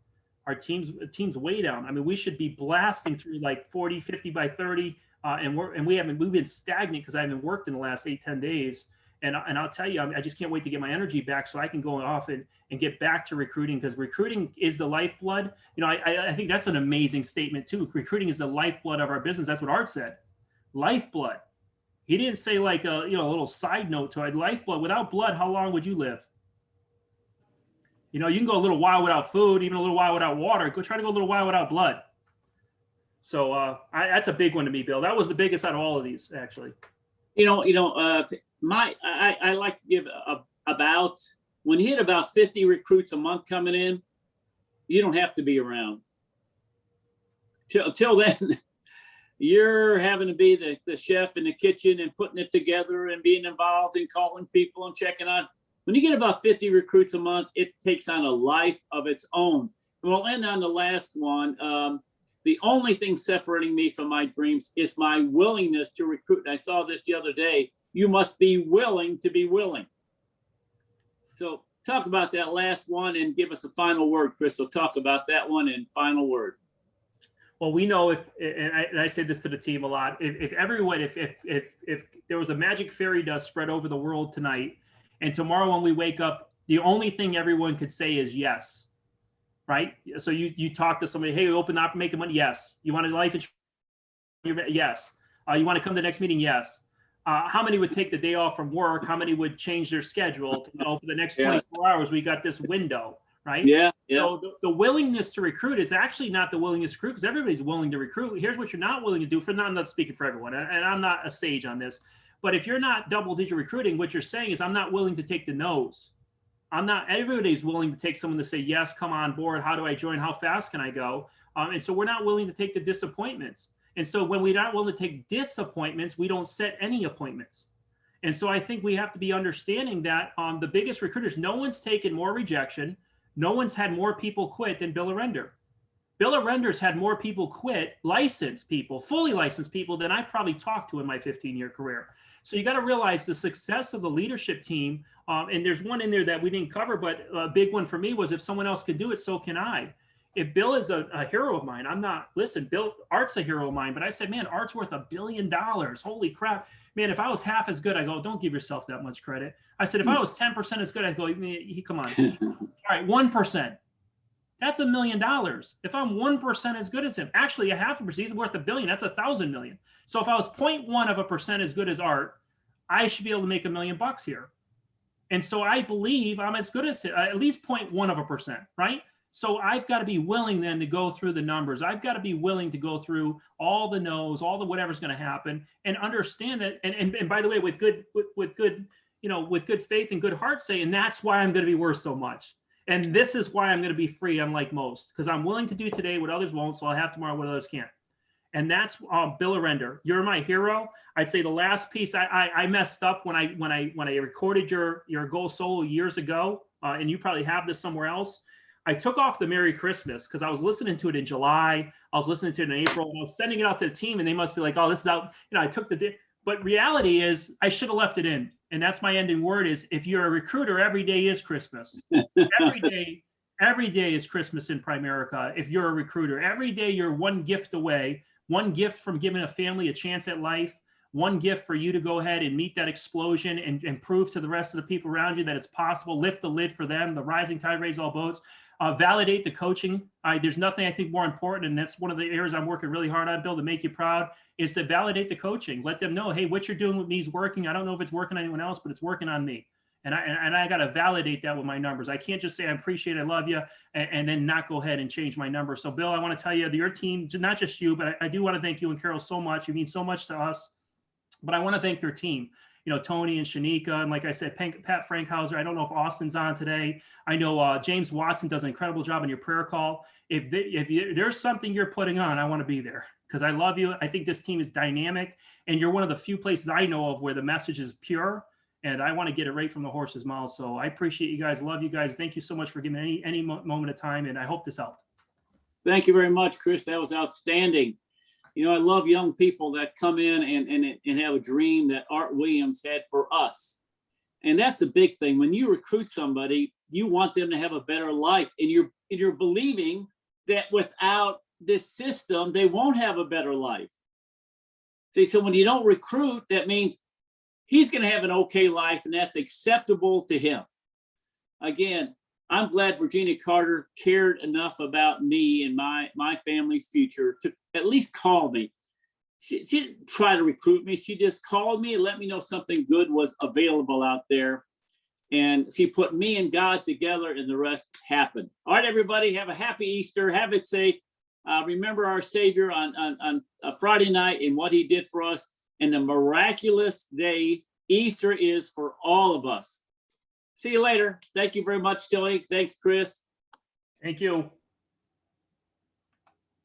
Our team's way down. I mean, we should be blasting through like 40, 50 by 30. We've been stagnant because I haven't worked in the last 8-10 days. And I'll tell you, I just can't wait to get my energy back so I can go off and get back to recruiting, because recruiting is the lifeblood. I think that's an amazing statement too. Recruiting is the lifeblood of our business. That's what Art said. Lifeblood. He didn't say like a little side note to it. Lifeblood. Without blood, how long would you live? You can go a little while without food, even a little while without water. Go try to go a little while without blood. So that's a big one to me, Bill. That was the biggest out of all of these, actually. I like to give about, when you hit about 50 recruits a month coming in, you don't have to be around. Till then, you're having to be the chef in the kitchen and putting it together and being involved in calling people and checking on. When you get about 50 recruits a month, it takes on a life of its own. And we'll end on the last one. The only thing separating me from my dreams is my willingness to recruit. And I saw this the other day. You must be willing to be willing. So talk about that last one and give us a final word, Kris. So talk about that one and final word. Well, we know and I say this to the team a lot, if everyone, if there was a magic fairy dust spread over the world tonight, and tomorrow when we wake up, the only thing everyone could say is yes, right? So you talk to somebody, hey, open up, making money, yes. You want a life insurance? Yes. You want to come to the next meeting? Yes. How many would take the day off from work? How many would change their schedule to, for the next 24 hours, we got this window, right? Yeah. So the willingness to recruit is actually not the willingness to recruit, because everybody's willing to recruit. Here's what you're not willing to do. I'm not speaking for everyone, and I'm not a sage on this, but if you're not double-digit recruiting, what you're saying is I'm not willing to take the no's. Everybody's willing to take someone to say, yes, come on board. How do I join? How fast can I go? And so we're not willing to take the disappointments. And so when we're not willing to take disappointments, we don't set any appointments. And so I think we have to be understanding that the biggest recruiters, no one's taken more rejection. No one's had more people quit than Bill Orender. Bill Orender's had more people quit, licensed people, fully licensed people, than I've probably talked to in my 15-year career. So you got to realize the success of the leadership team. And there's one in there that we didn't cover, but a big one for me was if someone else could do it, so can I. If Bill is a hero of mine, Bill, Art's a hero of mine, but I said, man, Art's worth $1 billion. Holy crap. Man, if I was half as good, I go, don't give yourself that much credit. I said, if I was 10% as good, I'd go, come on. All right, 1%. That's $1 million. If I'm 1% as good as him, actually a 0.5%, he's worth $1 billion. That's 1,000 million. So if I was 0.1% as good as Art, I should be able to make $1 million here. And so I believe I'm as good as at least 0.1%, right? So I've got to be willing then to go through the numbers. I've got to be willing to go through all the no's, all the whatever's going to happen, and understand that. And by the way, with good faith and good heart, say, and that's why I'm going to be worth so much. And this is why I'm going to be free, unlike most, because I'm willing to do today what others won't, so I'll have tomorrow what others can't. And that's Bill Orender. You're my hero. I'd say the last piece I messed up when I recorded your Go Solo years ago, and you probably have this somewhere else. I took off the Merry Christmas because I was listening to it in July. I was listening to it in April. And I was sending it out to the team, and they must be like, "Oh, this is out." I took the. But reality is, I should have left it in. And that's my ending word: is if you're a recruiter, every day is Christmas. Every day is Christmas in Primerica. If you're a recruiter, every day you're one gift away. One gift from giving a family a chance at life. One gift for you to go ahead and meet that explosion and prove to the rest of the people around you that it's possible. Lift the lid for them. The rising tide raises all boats. Validate the coaching. There's nothing I think more important, and that's one of the areas I'm working really hard on, Bill, to make you proud, is to validate the coaching. Let them know, hey, what you're doing with me is working. I don't know if it's working on anyone else, but it's working on me. And I got to validate that with my numbers. I can't just say I appreciate it, I love you, and then not go ahead and change my number. So, Bill, I want to tell you, your team, not just you, but I do want to thank you and Carol so much. You mean so much to us. But I want to thank your team. Tony and Shanika, and like I said, Pat Frankhauser. I don't know if Austin's on today. I know James Watson does an incredible job on your prayer call. If there's something you're putting on, I want to be there because I love you. I think this team is dynamic, and you're one of the few places I know of where the message is pure, and I want to get it right from the horse's mouth. So I appreciate you guys. Love you guys. Thank you so much for giving me any moment of time, and I hope this helped. Thank you very much, Kris. That was outstanding. I love young people that come in and have a dream that Art Williams had for us. And that's the big thing. When you recruit somebody, you want them to have a better life. And you're believing that without this system, they won't have a better life. See, so when you don't recruit, that means he's going to have an okay life, and that's acceptable to him. Again, I'm glad Virginia Carter cared enough about me and my family's future to at least call me. She didn't try to recruit me. She just called me and let me know something good was available out there. And she put me and God together, and the rest happened. All right, everybody, have a happy Easter. Have it safe. Remember our Savior on a Friday night and what he did for us. And the miraculous day Easter is for all of us. See you later. Thank you very much, Tilly. Thanks, Kris. Thank you.